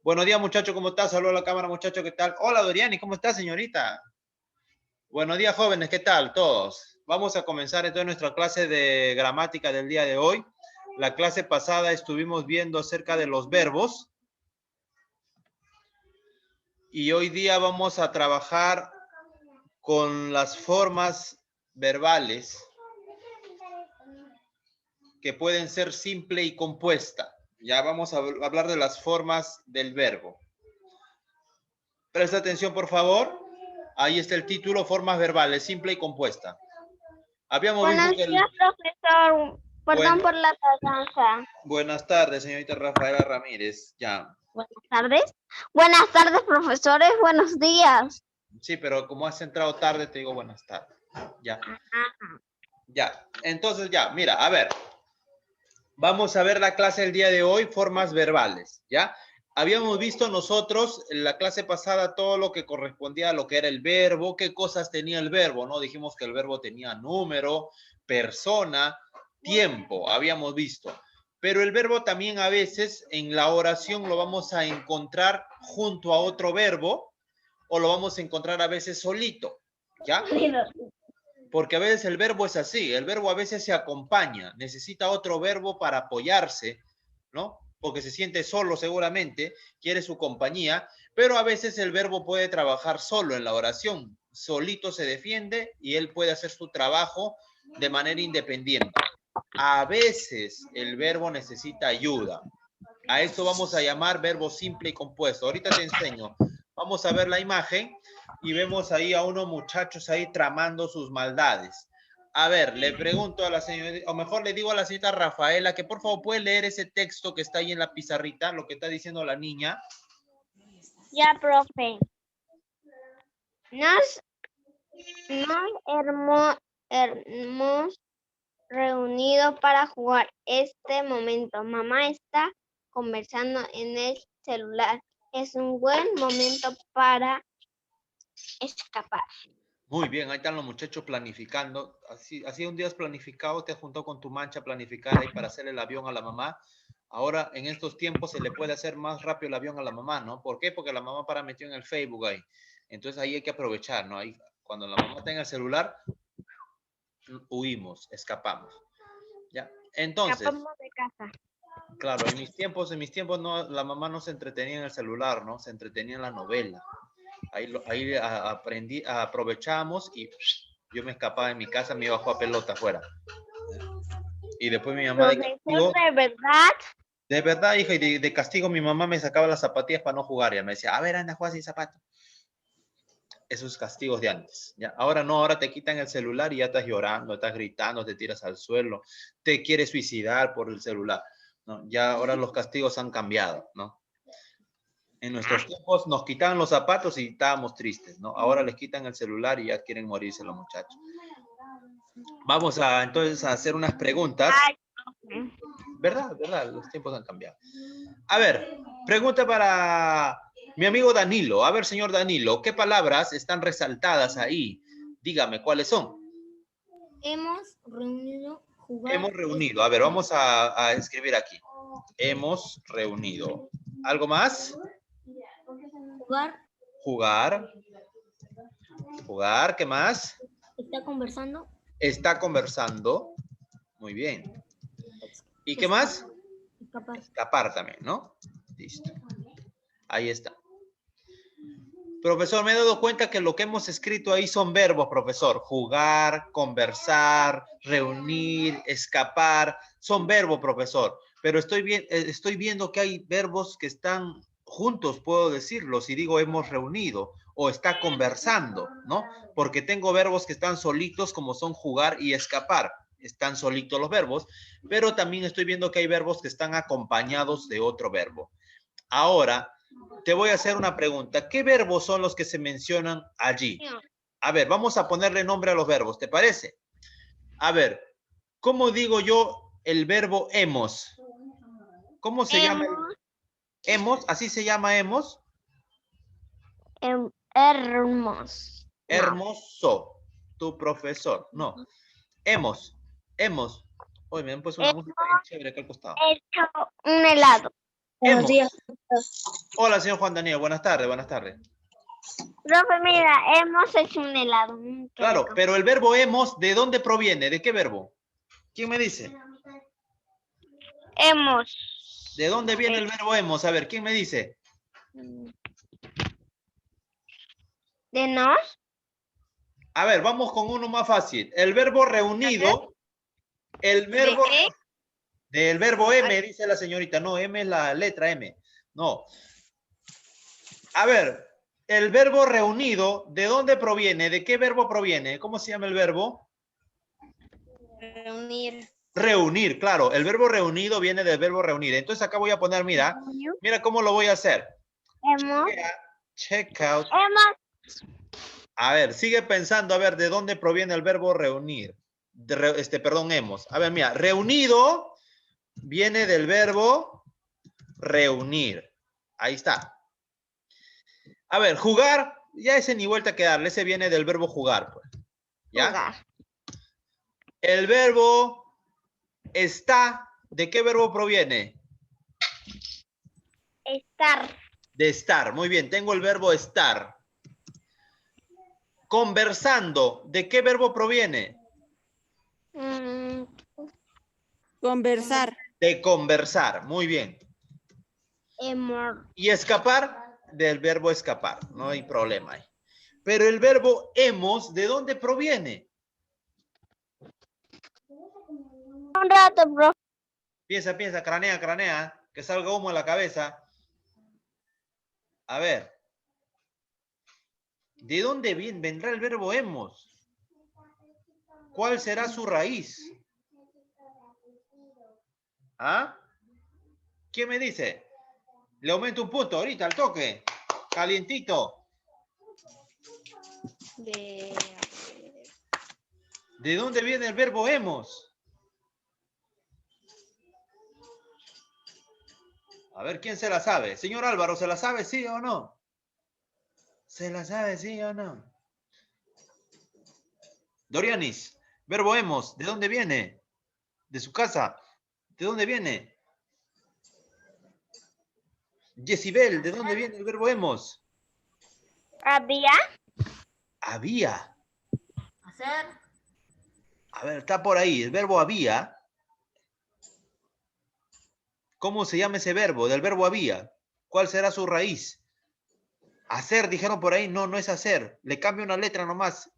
Buenos días, muchachos, ¿cómo estás? Saludos a la cámara, muchachos, ¿qué tal? Hola, Doriani, ¿cómo está, señorita? Buenos días, jóvenes, ¿qué tal? Todos. Vamos a comenzar entonces nuestra clase de gramática del día de hoy. La clase pasada estuvimos viendo acerca de los verbos. Y hoy día vamos a trabajar con las formas verbales que pueden ser simple y compuesta. Ya vamos a hablar de las formas del verbo. Presta atención, por favor. Ahí está el título, formas verbales, simple y compuesta. Habíamos visto que días, profesor. Perdón por la tardanza. Buenas tardes, señorita Rafaela Ramírez. Ya. Buenas tardes. Buenas tardes, profesores. Buenos días. Sí, pero como has entrado tarde, te digo buenas tardes. Ya. Ajá. Ya. Entonces, ya, mira, a ver. Vamos a ver la clase del día de hoy, formas verbales, ¿ya? Habíamos visto nosotros en la clase pasada todo lo que correspondía a lo que era el verbo, qué cosas tenía el verbo, ¿no? Dijimos que el verbo tenía número, persona, tiempo, habíamos visto. Pero el verbo también a veces en la oración lo vamos a encontrar junto a otro verbo o lo vamos a encontrar a veces solito, ¿ya? Porque a veces el verbo es así, el verbo a veces se acompaña, necesita otro verbo para apoyarse, ¿no? Porque se siente solo seguramente, quiere su compañía, pero a veces el verbo puede trabajar solo en la oración, solito se defiende y él puede hacer su trabajo de manera independiente. A veces el verbo necesita ayuda. A esto vamos a llamar verbo simple y compuesto. Ahorita te enseño. Vamos a ver la imagen y vemos ahí a unos muchachos ahí tramando sus maldades. A ver, le pregunto a la señorita, o mejor le digo a la señorita Rafaela que por favor puede leer ese texto que está ahí en la pizarrita, lo que está diciendo la niña. Ya, profe. Nos hemos reunido para jugar este momento. Mamá está conversando en el celular. Es un buen momento para escapar. Muy bien, ahí están los muchachos planificando. Así un día has planificado, te has juntado con tu mancha a planificar ahí para hacer el avión a la mamá. Ahora, en estos tiempos se le puede hacer más rápido el avión a la mamá, ¿no? ¿Por qué? Porque la mamá para metió en el Facebook ahí. Entonces ahí hay que aprovechar, ¿no? Ahí, cuando la mamá tenga el celular, huimos, escapamos. ¿Ya? Entonces, Escapamos de casa. claro, en mis tiempos no, la mamá no se entretenía en el celular, ¿no? Se entretenía en la novela. Ahí aprovechamos y yo me escapaba de mi casa, me iba a jugar pelota afuera. Y después mi mamá de castigo, ¿De verdad? de verdad, hija, y de castigo mi mamá me sacaba las zapatillas para no jugar. Ya me decía, a ver, anda, juega sin zapatos. Esos castigos de antes. ¿Ya? Ahora no, ahora te quitan el celular y ya estás llorando, estás gritando, te tiras al suelo, te quieres suicidar por el celular. ¿No? Ya ahora los castigos han cambiado, ¿no? En nuestros tiempos nos quitaban los zapatos y estábamos tristes, ¿no? Ahora les quitan el celular y ya quieren morirse los muchachos. Vamos a entonces a hacer unas preguntas. ¿Verdad? ¿Verdad? Los tiempos han cambiado. A ver, pregunta para mi amigo Danilo. A ver, señor Danilo, ¿qué palabras están resaltadas ahí? Dígame, ¿cuáles son? Hemos reunido, jugar. Hemos reunido. A ver, vamos a escribir aquí. Hemos reunido. ¿Algo más? Jugar. Jugar. Jugar, ¿qué más? Está conversando. Está conversando. Muy bien. ¿Y qué más? Escapar. Escapar también, ¿no? Listo. Ahí está. Profesor, me he dado cuenta que lo que hemos escrito ahí son verbos, profesor. Jugar, conversar, reunir, escapar. Son verbos, profesor. Pero estoy viendo que hay verbos que están juntos, puedo decirlo, si digo hemos reunido o está conversando, ¿no? Porque tengo verbos que están solitos como son jugar y escapar. Están solitos los verbos, pero también estoy viendo que hay verbos que están acompañados de otro verbo. Ahora, te voy a hacer una pregunta. ¿Qué verbos son los que se mencionan allí? A ver, vamos a ponerle nombre a los verbos, ¿te parece? A ver, ¿cómo digo yo el verbo hemos? ¿Cómo se llama? ¿Hemos? ¿Así se llama hemos? Hermoso. Hermoso. Tu profesor. No. Hemos. Hoy me han puesto una música bien chévere acá al costado. Hecho un helado. Hemos. Hola, señor Juan Daniel. Buenas tardes, buenas tardes. Profe, mira, hemos hecho un helado. Qué Claro, rico. pero el verbo hemos, ¿de dónde proviene? ¿De qué verbo? ¿Quién me dice? Hemos. ¿De dónde viene el verbo hemos? A ver, ¿quién me dice? ¿De nos? A ver, vamos con uno más fácil. El verbo reunido, el verbo del verbo M, dice la señorita. No, M es la letra M. No. A ver, el verbo reunido, ¿de dónde proviene? ¿De qué verbo proviene? ¿Cómo se llama el verbo? Reunir. Reunir, claro. El verbo reunido viene del verbo reunir. Entonces acá voy a poner, mira cómo lo voy a hacer. Hemos. Check out. Hemos. A ver, sigue pensando, a ver, ¿de dónde proviene el verbo reunir? Perdón, hemos. A ver, mira, reunido viene del verbo reunir. Ahí está. A ver, jugar, ya ese ni vuelta que darle, ese viene del verbo jugar, pues. ¿Ya? Jugar. El verbo está, ¿de qué verbo proviene? Estar. De estar. Muy bien, tengo el verbo estar. Conversando, ¿de qué verbo proviene? Conversar. De conversar. Muy bien. Hemos. Y escapar, del verbo escapar. No hay problema ahí. Pero el verbo hemos, ¿de dónde proviene? Un rato, profe. Piensa, piensa, cranea, cranea. Que salga humo en la cabeza. A ver. ¿De dónde vendrá el verbo hemos? ¿Cuál será su raíz? ¿Ah? ¿Quién me dice? Le aumento un punto ahorita, al toque. Calientito. ¿De dónde viene el verbo hemos? A ver, ¿quién se la sabe? Señor Álvaro, ¿se la sabe sí o no? ¿Se la sabe sí o no? Dorianis, verbo hemos, ¿de dónde viene? ¿De su casa? ¿De dónde viene? Yesibel, ¿de dónde viene el verbo hemos? Había. Había. Hacer. A ver, está por ahí, el verbo había. ¿Cómo se llama ese verbo? Del verbo había. ¿Cuál será su raíz? Hacer, dijeron por ahí. No, no es hacer. Le cambio una letra nomás.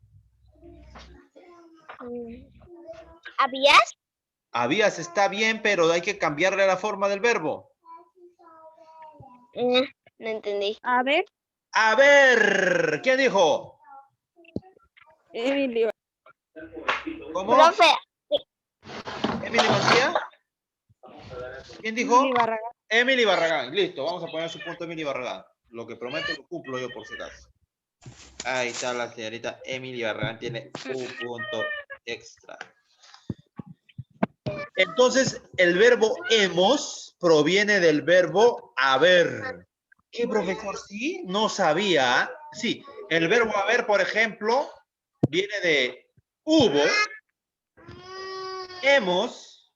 ¿Habías? Habías está bien, pero hay que cambiarle la forma del verbo. No entendí. A ver, A ver, ¿quién dijo? Emilio. ¿Cómo? Profe, ¿Emily Mancía? ¿Quién dijo? Emily Barragán. Emily Barragán. Listo, vamos a poner su punto Emily Barragán. Lo que prometo lo cumplo yo por si acaso. Ahí está la señorita Emily Barragán. Tiene un punto extra. Entonces, el verbo hemos proviene del verbo haber. ¿Qué, profesor? Sí, no sabía. Sí, el verbo haber, por ejemplo, viene de hubo, hemos,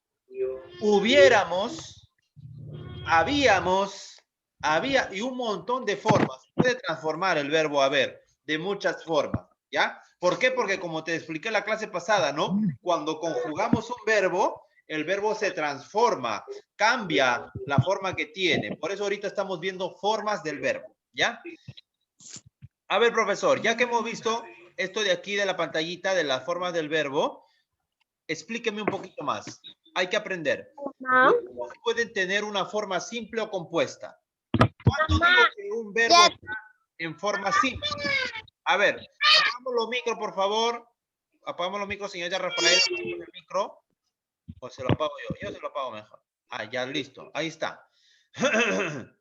hubiéramos, habíamos, había y un montón de formas. Puede transformar el verbo haber de muchas formas, ¿ya? ¿Por qué? Porque como te expliqué la clase pasada, ¿no? Cuando conjugamos un verbo, el verbo se transforma, cambia la forma que tiene. Por eso ahorita estamos viendo formas del verbo, ¿ya? A ver, profesor, ya que hemos visto esto de aquí de la pantallita de las formas del verbo, explíqueme un poquito más. Hay que aprender. Los verbos pueden tener una forma simple o compuesta. ¿Cuándo digo que un verbo está en forma simple? A ver, apagamos los micros, por favor. Apagamos los micros, señorita Rafael. Apagamos el micro. O se lo apago yo. Yo se lo apago mejor. Ah, ya, listo. Ahí está.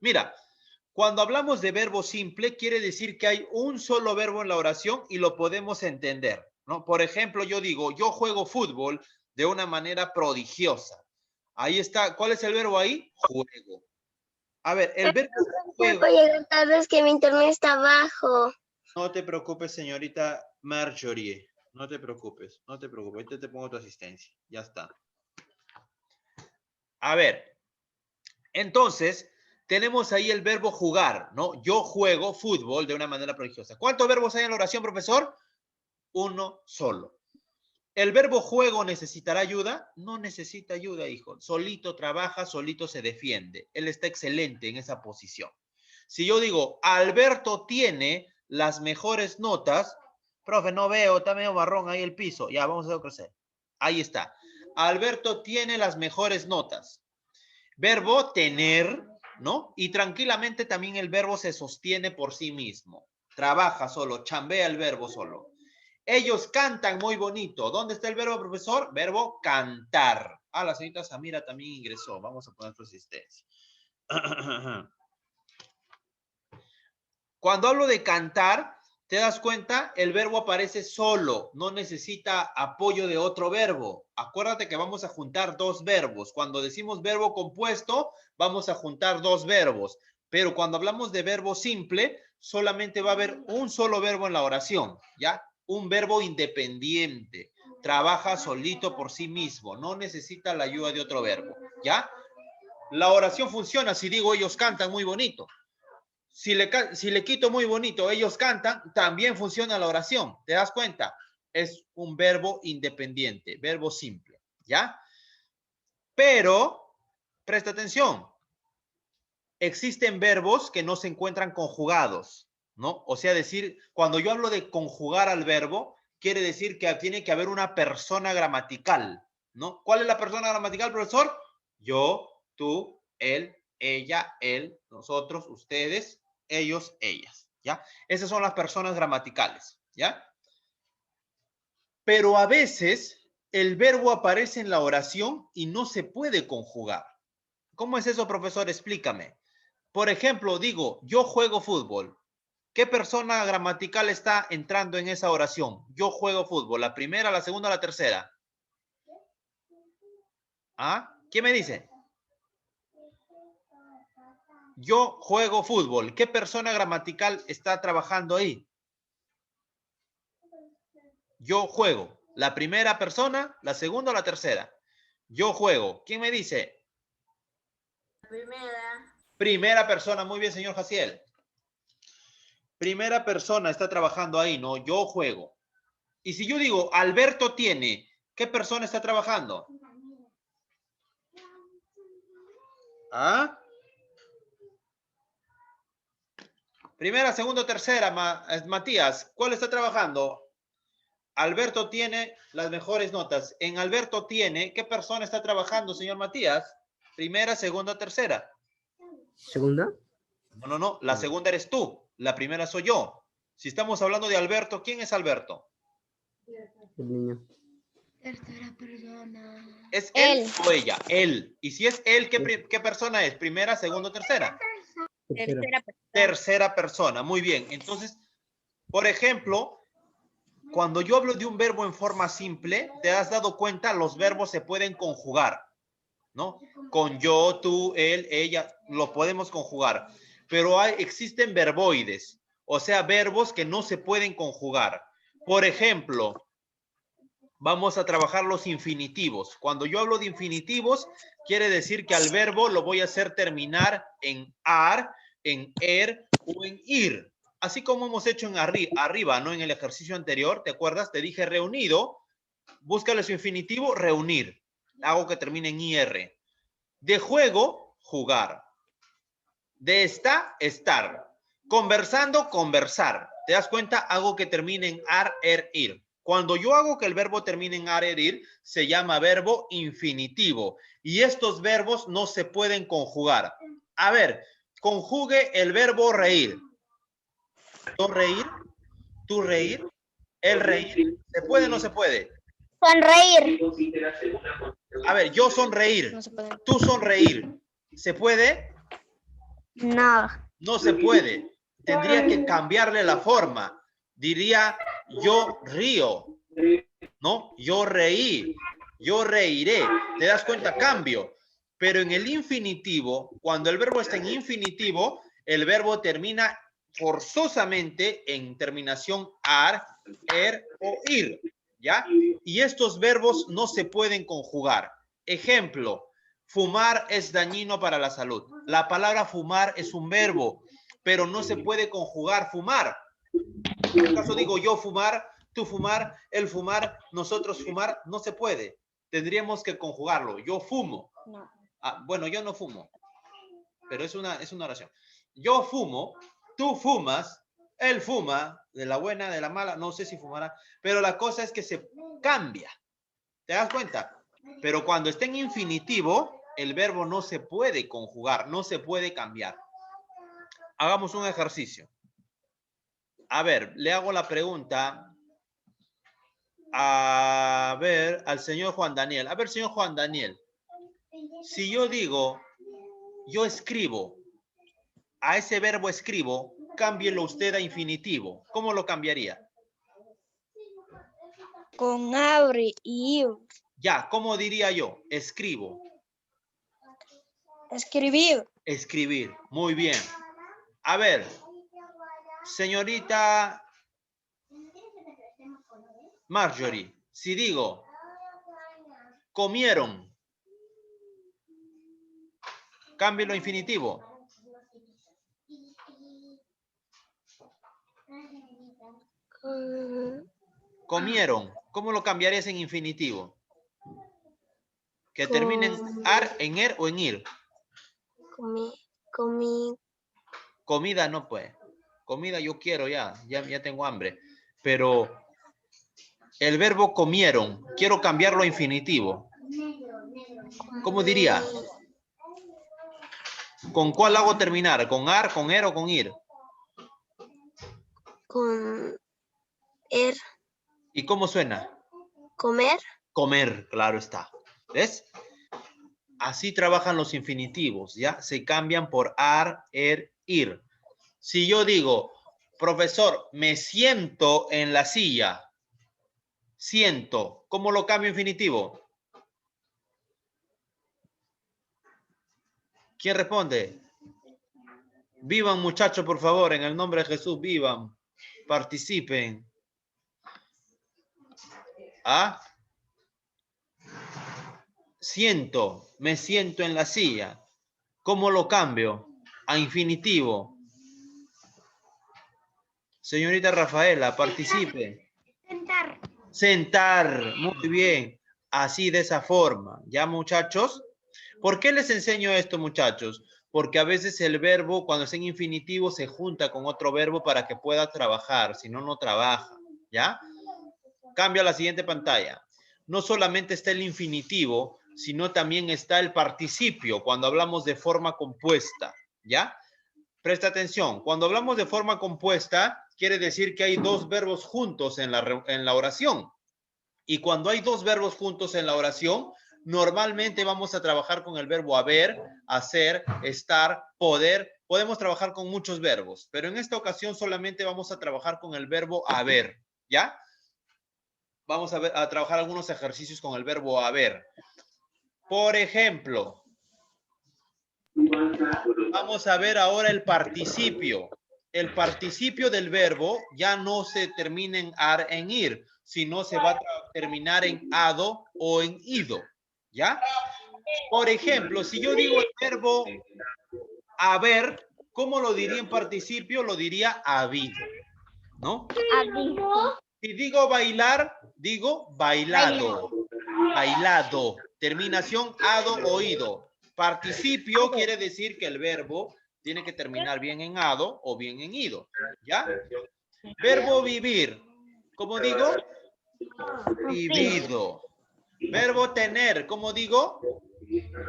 Mira, cuando hablamos de verbo simple, quiere decir que hay un solo verbo en la oración y lo podemos entender, ¿no? Por ejemplo, yo digo, yo juego fútbol de una manera prodigiosa. Ahí está. ¿Cuál es el verbo ahí? Juego. A ver, el verbo juego. llegar tarde, es que mi internet está bajo. No te preocupes, señorita Marjorie. No te preocupes, no te preocupes. Ahorita te pongo tu asistencia. Ya está. A ver, entonces, tenemos ahí el verbo jugar, ¿no? Yo juego fútbol de una manera prodigiosa. ¿Cuántos verbos hay en la oración, profesor? Uno solo. ¿El verbo juego necesitará ayuda? No necesita ayuda, hijo. Solito trabaja, solito se defiende. Él está excelente en esa posición. Si yo digo, Alberto tiene las mejores notas, profe, no veo, está medio marrón ahí el piso. Ya, vamos a hacerlo crecer. Ahí está. Alberto tiene las mejores notas. Verbo tener, ¿no? Y tranquilamente también el verbo se sostiene por sí mismo. Trabaja solo, chambea el verbo solo. Ellos cantan muy bonito. ¿Dónde está el verbo, profesor? Verbo cantar. Ah, la señorita Samira también ingresó. Vamos a poner su asistencia. Cuando hablo de cantar, ¿te das cuenta? El verbo aparece solo, no necesita apoyo de otro verbo. Acuérdate que vamos a juntar dos verbos. Cuando decimos verbo compuesto, vamos a juntar dos verbos. Pero cuando hablamos de verbo simple, solamente va a haber un solo verbo en la oración, ¿ya? Un verbo independiente. Trabaja solito por sí mismo, no necesita la ayuda de otro verbo, ¿ya? La oración funciona si digo ellos cantan muy bonito. Si le quito muy bonito, ellos cantan, también funciona la oración. ¿Te das cuenta? Es un verbo independiente, verbo simple, ¿ya? Pero, presta atención, existen verbos que no se encuentran conjugados, ¿no? O sea, decir, cuando yo hablo de conjugar al verbo, quiere decir que tiene que haber una persona gramatical, ¿no? ¿Cuál es la persona gramatical, profesor? Yo, tú, él, ella, él, nosotros, ustedes, ellos, ellas, ¿ya? Esas son las personas gramaticales, ¿ya? Pero a veces el verbo aparece en la oración y no se puede conjugar. ¿Cómo es eso, profesor? Explícame. Por ejemplo, digo, yo juego fútbol. ¿Qué persona gramatical está entrando en esa oración? Yo juego fútbol. ¿La primera, la segunda, la tercera? ¿Ah? ¿Quién me dice? Yo juego fútbol. ¿Qué persona gramatical está trabajando ahí? Yo juego. ¿La primera persona, la segunda o la tercera? Yo juego. ¿Quién me dice? Primera. Primera persona. Muy bien, señor Jaciel. Primera persona está trabajando ahí, ¿no? Yo juego. Y si yo digo, Alberto tiene, ¿qué persona está trabajando? ¿Ah? Primera, segunda, tercera, Matías. ¿Cuál está trabajando? Alberto tiene las mejores notas. En Alberto tiene, ¿qué persona está trabajando, señor Matías? Primera, segunda, tercera. ¿Segunda? No. La segunda eres tú. La primera soy yo. Si estamos hablando de Alberto, ¿quién es Alberto? El niño. Tercera persona. ¿Es él Él. o ella? Él. Y si es él, ¿qué persona es? ¿Primera, segunda o tercera? Tercera. Tercera persona. Muy bien. Entonces, por ejemplo, cuando yo hablo de un verbo en forma simple, ¿te has dado cuenta? Los verbos se pueden conjugar, ¿no? Con yo, tú, él, ella, lo podemos conjugar. Pero existen verboides, o sea, verbos que no se pueden conjugar. Por ejemplo, vamos a trabajar los infinitivos. Cuando yo hablo de infinitivos, quiere decir que al verbo lo voy a hacer terminar en ar, en er o en ir. Así como hemos hecho en arriba, ¿no? En el ejercicio anterior, ¿te acuerdas? Te dije reunido, búscale su infinitivo, reunir. Hago que termine en ir. De juego, jugar. De estar. Conversando, conversar. ¿Te das cuenta? Hago que termine en ar, er, ir. Cuando yo hago que el verbo termine en ar, er, ir, se llama verbo infinitivo. Y estos verbos no se pueden conjugar. A ver, conjugue el verbo reír. Yo reír, tú reír, él reír. ¿Se puede o no se puede? Sonreír. A ver, yo sonreír, tú sonreír. ¿Se puede? No. No se puede. Tendría que cambiarle la forma. Diría, yo río, ¿no? Yo reí, yo reiré. ¿Te das cuenta? Cambio. Pero en el infinitivo, cuando el verbo está en infinitivo, el verbo termina forzosamente en terminación ar, er o ir, ¿ya? Y estos verbos no se pueden conjugar. Ejemplo, Fumar es dañino para la salud. La palabra fumar es un verbo, pero no se puede conjugar fumar. En el caso digo yo fumar, tú fumar, él fumar, nosotros fumar, no se puede. Tendríamos que conjugarlo. Yo fumo. No. Bueno, yo no fumo, pero es una oración. Yo fumo, tú fumas, él fuma, de la buena, de la mala, no sé si fumará, pero la cosa es que se cambia. ¿Te das cuenta? Pero cuando está en infinitivo, el verbo no se puede conjugar, no se puede cambiar. Hagamos un ejercicio. A ver, le hago la pregunta al señor Juan Daniel. A ver, señor Juan Daniel, si yo digo, yo escribo, a ese verbo escribo, cámbielo usted a infinitivo. ¿Cómo lo cambiaría? Con abre y ir. Ya, ¿cómo diría yo? Escribo. Escribir. Escribir. Muy bien. A ver, señorita Marjorie, si digo, comieron, cámbielo a infinitivo. Comieron, ¿cómo lo cambiarías en infinitivo? Que termine en ar, en er o en ir. Comida no puede. Comida yo quiero ya tengo hambre. Pero el verbo comieron, quiero cambiarlo a infinitivo. ¿Cómo diría? ¿Con cuál hago terminar? ¿Con ar, con er o con ir? Con er. ¿Y cómo suena? Comer. Comer, claro está. ¿Ves? Así trabajan los infinitivos, ¿ya? Se cambian por ar, er, ir. Si yo digo, profesor, me siento en la silla. Siento. ¿Cómo lo cambio a infinitivo? ¿Quién responde? Vivan, muchachos, por favor, en el nombre de Jesús, vivan. Participen. ¿Ah? Siento, me siento en la silla. ¿Cómo lo cambio? A infinitivo. Señorita Rafaela, participe. Sentar. Sentar, muy bien. Así, de esa forma. ¿Ya, muchachos? ¿Por qué les enseño esto, muchachos? Porque a veces el verbo, cuando es en infinitivo, se junta con otro verbo para que pueda trabajar. Si no, no trabaja. ¿Ya? Cambio a la siguiente pantalla. No solamente está el infinitivo, sino también está el participio cuando hablamos de forma compuesta. ¿Ya? Presta atención. Cuando hablamos de forma compuesta, quiere decir que hay dos verbos juntos en la oración. Y cuando hay dos verbos juntos en la oración, normalmente vamos a trabajar con el verbo haber, hacer, estar, poder. Podemos trabajar con muchos verbos, pero en esta ocasión solamente vamos a trabajar con el verbo haber. ¿Ya? Vamos a trabajar algunos ejercicios con el verbo haber. Por ejemplo, vamos a ver ahora el participio. El participio del verbo ya no se termina en ar, en ir, sino se va a terminar en ado o en ido. ¿Ya? Por ejemplo, si yo digo el verbo haber, ¿cómo lo diría en participio? Lo diría habido. ¿No? Habido. Si digo bailar, digo bailado. Bailado. Terminación ado, oído. Participio quiere decir que el verbo tiene que terminar bien en ado o bien en ido. ¿Ya? Verbo vivir. ¿Cómo digo? Vivido. Verbo tener. ¿Cómo digo?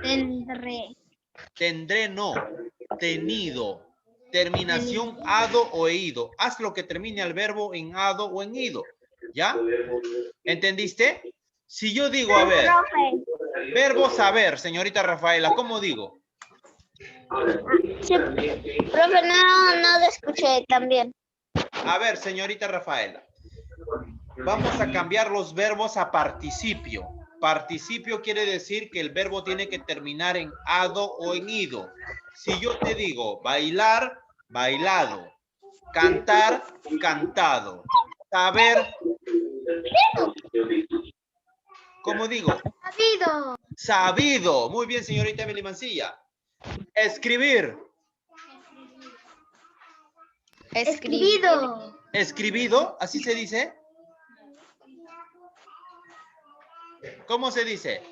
Tendré. Tendré no. Tenido. Terminación ado o ido. Haz lo que termine el verbo en ado o en ido. ¿Ya? ¿Entendiste? Si yo digo, a ver, verbo saber, señorita Rafaela, ¿cómo digo? Sí, profe, no te escuché también. A ver, señorita Rafaela. Vamos a cambiar los verbos a participio. Participio quiere decir que el verbo tiene que terminar en ado o en ido. Si yo te digo bailar, bailado. Cantar, cantado. Saber. ¿Cómo digo? Sabido. Sabido. Muy bien, señorita Emily Mancilla. Escribir. Escribido. Escribido, ¿así se dice? ¿Cómo se dice?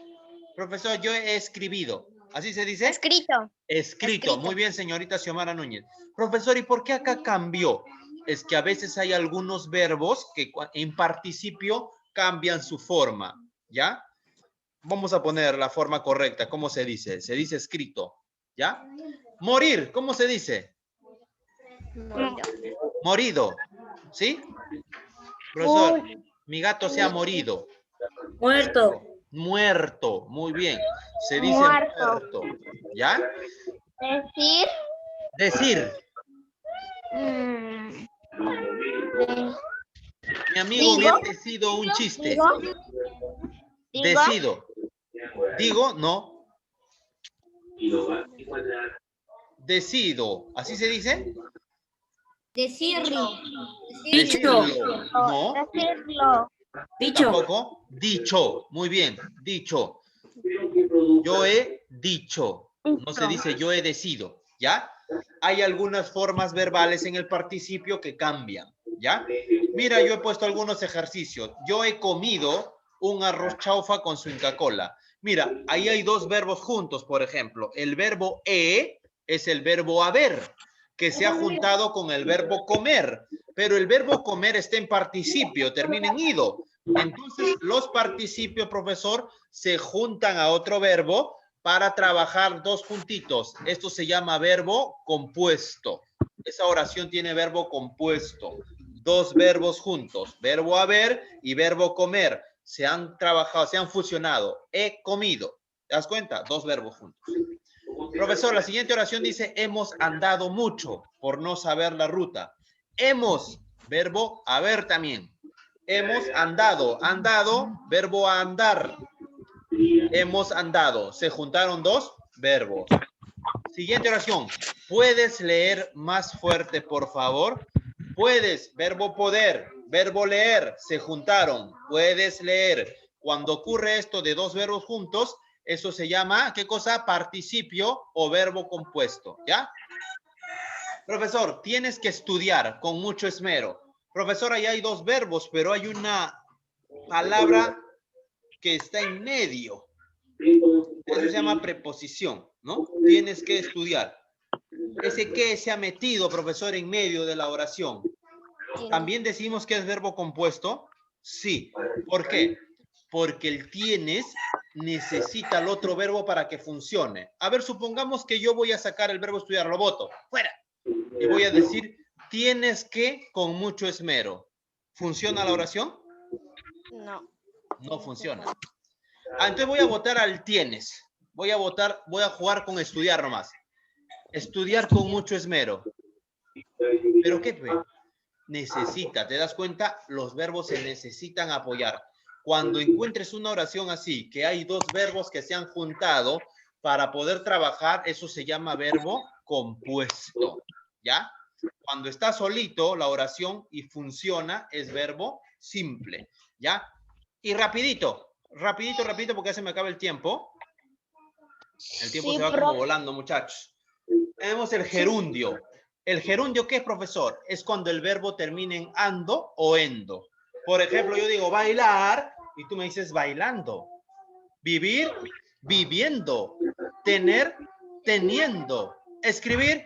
Profesor, yo he escribido. ¿Así se dice? Escrito. Escrito. Muy bien, señorita Xiomara Núñez. Profesor, ¿y por qué acá cambió? Es que a veces hay algunos verbos que en participio cambian su forma, ¿ya? Vamos a poner la forma correcta. ¿Cómo se dice? Se dice escrito, ¿ya? Morir, ¿cómo se dice? Morido, ¿sí? Profesor, mi gato se ha morido. Muerto. Muerto, muy bien. Se dice Muerto. muerto, ¿ya? Decir. Decir. mm, Mi amigo hubiera decido un chiste. Decido. Digo, no. Decido. ¿Así se dice? Decirlo. Dicho. No. Decirlo. Dicho. Tampoco. Dicho. Muy bien. Dicho. Yo he dicho. No se dice yo he decido. ¿Ya? Hay algunas formas verbales en el participio que cambian. ¿Ya? Mira, yo he puesto algunos ejercicios. Yo he comido un arroz chaufa con su Inca Kola. Mira, ahí hay dos verbos juntos, por ejemplo. El verbo es el verbo haber, que se ha juntado con el verbo comer. Pero el verbo comer está en participio, termina en ido. Entonces, los participios, profesor, se juntan a otro verbo para trabajar dos juntitos. Esto se llama verbo compuesto. Esa oración tiene verbo compuesto. Dos verbos juntos, verbo haber y verbo comer. Se han trabajado, se han fusionado. He comido. ¿Te das cuenta? Dos verbos juntos. Profesor, la siguiente oración dice, hemos andado mucho por no saber la ruta. Hemos, verbo haber también. Hemos andado, andado, verbo andar. Hemos andado. Se juntaron dos verbos. Siguiente oración. ¿Puedes leer más fuerte, por favor? Puedes, verbo poder, verbo leer, se juntaron. Puedes leer. Cuando ocurre esto de dos verbos juntos, eso se llama, ¿qué cosa? Participio o verbo compuesto, ¿ya? Profesor, tienes que estudiar con mucho esmero. Profesor, ahí hay dos verbos, pero hay una palabra que está en medio. Eso se llama preposición, ¿no? Tienes que estudiar. Ese que se ha metido, profesor, en medio de la oración. ¿También decimos que es verbo compuesto? Sí. ¿Por qué? Porque el tienes necesita el otro verbo para que funcione. A ver, supongamos que yo voy a sacar el verbo estudiar, lo boto, fuera. Y voy a decir, tienes que con mucho esmero. ¿Funciona la oración? No. No funciona. Entonces voy a votar al tienes. Voy a jugar con estudiar nomás. Estudiar con mucho esmero. ¿Pero qué? Necesita, ¿te das cuenta? Los verbos se necesitan apoyar. Cuando encuentres una oración así, que hay dos verbos que se han juntado para poder trabajar, eso se llama verbo compuesto, ¿ya? Cuando está solito la oración y funciona, es verbo simple, ¿ya? Y rapidito, porque ya se me acaba el tiempo. El tiempo se va como volando, muchachos. Tenemos el gerundio. ¿El gerundio qué es, profesor? Es cuando el verbo termina en ando o endo. Por ejemplo, yo digo bailar y tú me dices bailando. Vivir, viviendo. Tener, teniendo. Escribir,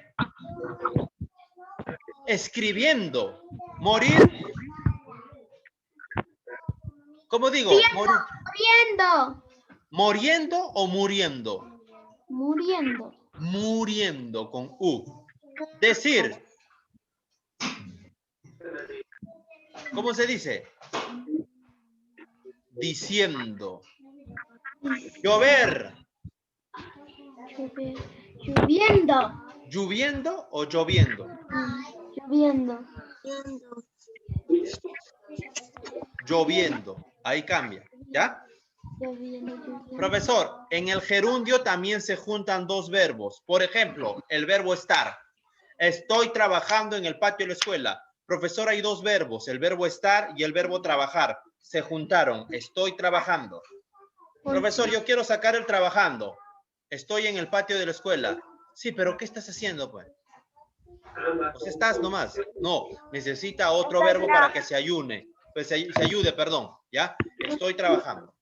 escribiendo. Morir. ¿Cómo digo? Muriendo. ¿Moriendo o muriendo? Muriendo. Muriendo con U. Decir. ¿Cómo se dice? Diciendo. Llover. Lloviendo. ¿Lloviendo o lloviendo? Lloviendo. Lloviendo. Ahí cambia. ¿Ya? Lloviendo. Profesor, en el gerundio también se juntan dos verbos. Por ejemplo, el verbo estar. Estoy trabajando en el patio de la escuela. Profesor, hay dos verbos, el verbo estar y el verbo trabajar. Se juntaron. Estoy trabajando. Profesor, yo quiero sacar el trabajando. Estoy en el patio de la escuela. Sí, pero ¿qué estás haciendo, pues? Pues estás nomás. No, necesita otro verbo para que se ayude. Pues se ayude, perdón. ¿Ya? Estoy trabajando.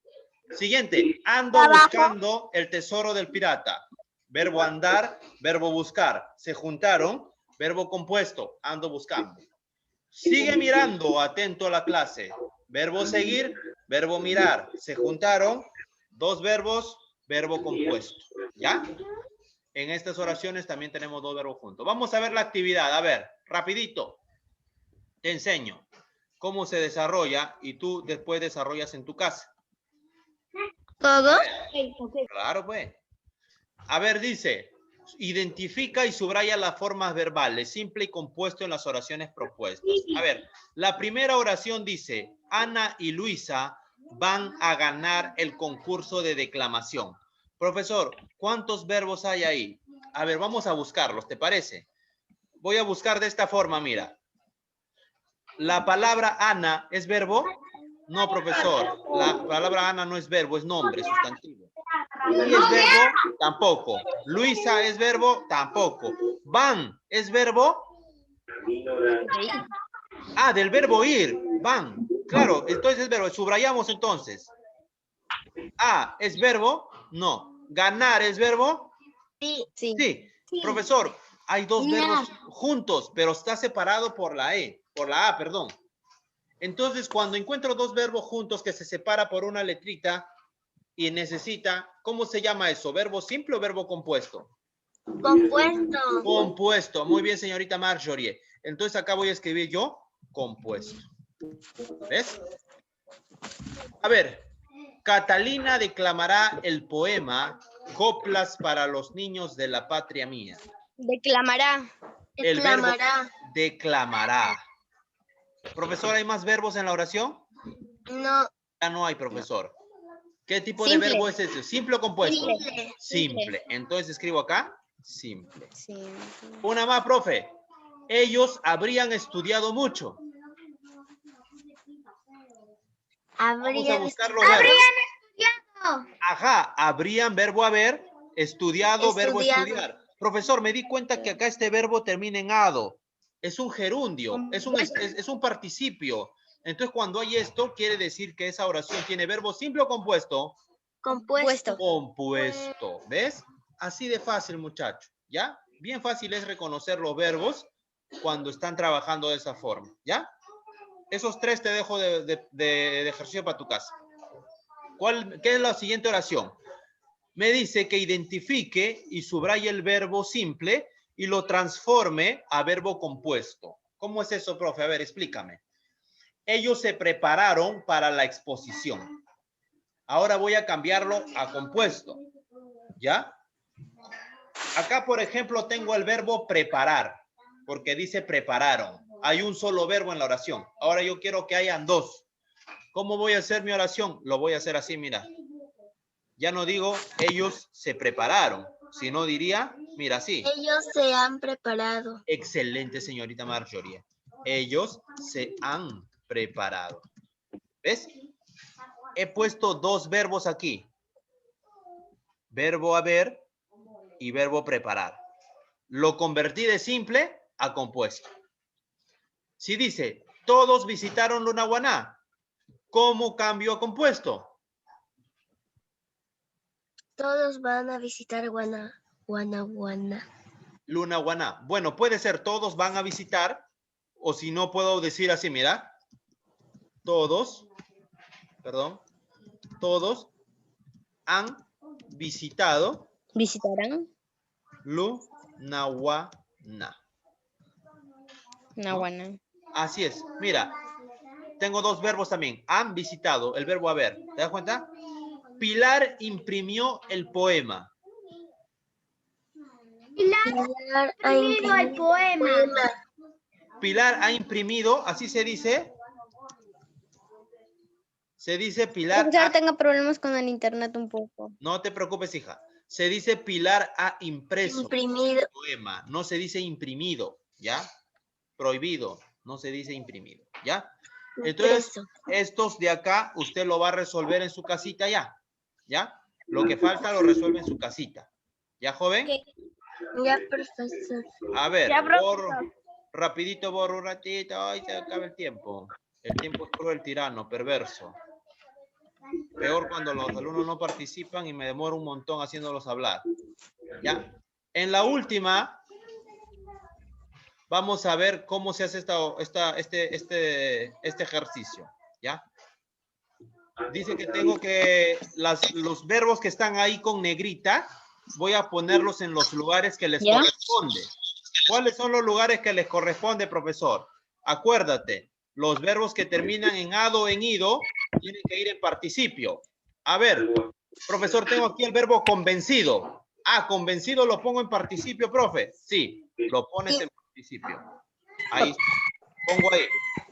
Siguiente. Ando buscando el tesoro del pirata. Verbo andar, verbo buscar. Se juntaron. Verbo compuesto. Ando buscando. Sigue mirando, atento a la clase. Verbo seguir, verbo mirar. Se juntaron. Dos verbos, verbo compuesto. ¿Ya? En estas oraciones también tenemos dos verbos juntos. Vamos a ver la actividad. A ver, rapidito. Te enseño cómo se desarrolla y tú después desarrollas en tu casa. ¿Todo? Claro, pues. A ver, dice, identifica y subraya las formas verbales, simple y compuesto en las oraciones propuestas. A ver, la primera oración dice, Ana y Luisa van a ganar el concurso de declamación. Profesor, ¿cuántos verbos hay ahí? A ver, vamos a buscarlos, ¿te parece? Voy a buscar de esta forma, mira. ¿La palabra Ana es verbo? No, profesor. La palabra Ana no es verbo, es nombre, sustantivo. ¿Y es verbo? Tampoco. Luisa es verbo? Tampoco. Van es verbo? Ah, del verbo ir. Van. Claro, entonces es verbo. Subrayamos entonces. Ah, ¿es verbo? No. ¿Ganar es verbo? Sí. Sí. Profesor, hay dos verbos juntos, pero está separado por la E, por la A, perdón. Entonces, cuando encuentro dos verbos juntos que se separa por una letrita y necesita, ¿cómo se llama eso? ¿Verbo simple o verbo compuesto? Compuesto. Compuesto. Muy bien, señorita Marjorie. Entonces, acá voy a escribir yo, compuesto. ¿Ves? A ver, Catalina declamará el poema Coplas para los niños de la patria mía. Declamará. El verbo Declamará. declamará. Profesor, ¿hay más verbos en la oración? No. Ya no hay, profesor. ¿Qué tipo Simple. de verbo es ese? ¿Simple o compuesto? Simple. Simple. Entonces escribo acá, simple. Sí. Una más, profe. Ellos habrían estudiado mucho. Vamos a buscar los verbos. Ajá, habrían, verbo haber, estudiado, verbo Estudiado. estudiar. Profesor, me di cuenta que acá este verbo termina en ado. Es un gerundio, es un participio. Entonces, cuando hay esto, quiere decir que esa oración tiene verbo simple o compuesto. Compuesto. Compuesto. ¿Ves? Así de fácil, muchacho. ¿Ya? Bien fácil es reconocer los verbos cuando están trabajando de esa forma. ¿Ya? Esos tres te dejo de ejercicio para tu casa. ¿Qué es la siguiente oración? Me dice que identifique y subraye el verbo simple y lo transforme a verbo compuesto. ¿Cómo es eso, profe? A ver, explícame. Ellos se prepararon para la exposición. Ahora voy a cambiarlo a compuesto. ¿Ya? Acá, por ejemplo, tengo el verbo preparar, porque dice prepararon. Hay un solo verbo en la oración. Ahora yo quiero que hayan dos. ¿Cómo voy a hacer mi oración? Lo voy a hacer así, mira. Ya no digo ellos se prepararon, sino diría, mira así. Ellos se han preparado. Excelente, señorita Marjorie. Ellos se han preparado. ¿Ves? He puesto dos verbos aquí. Verbo haber y verbo preparar. Lo convertí de simple a compuesto. Si dice, todos visitaron Lunahuaná, ¿cómo cambio a compuesto? Todos van a visitar Guanaguana. Lunahuaná. Bueno, puede ser todos van a visitar, o si no puedo decir así, mira. Todos han visitado ¿Visitarán? Lunahuaná. Nahuana. Así es. Mira, tengo dos verbos también. Han visitado, el verbo haber. ¿Te das cuenta? Pilar imprimió el poema. Pilar ha imprimido el poema. Pilar ha imprimido, así se dice. Se dice Pilar. Profesor, tengo problemas con el internet un poco. No te preocupes, hija. Se dice Pilar ha impreso Imprimido. el poema. No se dice imprimido, ¿ya? Prohibido. No se dice imprimido, ¿ya? Entonces, Impreso. estos de acá, usted lo va a resolver en su casita ya. ¿Ya? Lo que falta lo resuelve en su casita. ¿Ya, joven? Ya, profesor. A ver, Ya, borro, rapidito borro un ratito. Ay, se acaba el tiempo. El tiempo es cruel, tirano, perverso. Peor cuando los alumnos no participan y me demoro un montón haciéndolos hablar. ¿Ya? En la última, vamos a ver cómo se hace este ejercicio. ¿Ya? Dice que tengo que los verbos que están ahí con negrita, voy a ponerlos en los lugares que les corresponde. ¿Cuáles son los lugares que les corresponde, profesor? Acuérdate, los verbos que terminan en ado o en ido tienen que ir en participio. A ver, profesor, tengo aquí el verbo convencido. Ah, convencido lo pongo en participio, profe. Sí, lo pones en participio. Ahí, pongo ahí,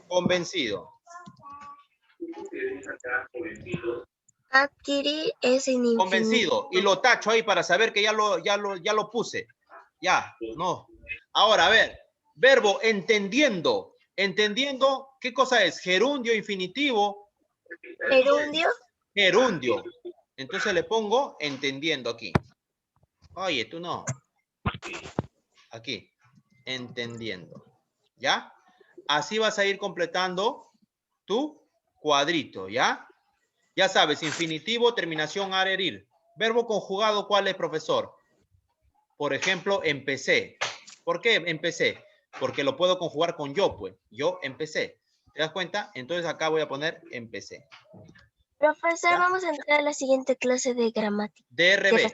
convencido. Adquirir es en infinito. Convencido. Y lo tacho ahí para saber que ya lo puse. Ya, no. Ahora, a ver, verbo entendiendo. Entendiendo, ¿qué cosa es? Gerundio, infinitivo. Gerundio. Gerundio. Entonces le pongo entendiendo aquí. Oye, tú no. Aquí. Entendiendo. ¿Ya? Así vas a ir completando tu cuadrito, ¿ya? Ya sabes, infinitivo, terminación, arerir. Verbo conjugado, ¿cuál es, profesor? Por ejemplo, empecé. ¿Por qué empecé? Porque lo puedo conjugar con yo, pues. Yo empecé. ¿Te das cuenta? Entonces acá voy a poner empecé. Profesor, ¿Ya? vamos a entrar a la siguiente clase de gramática. DRB.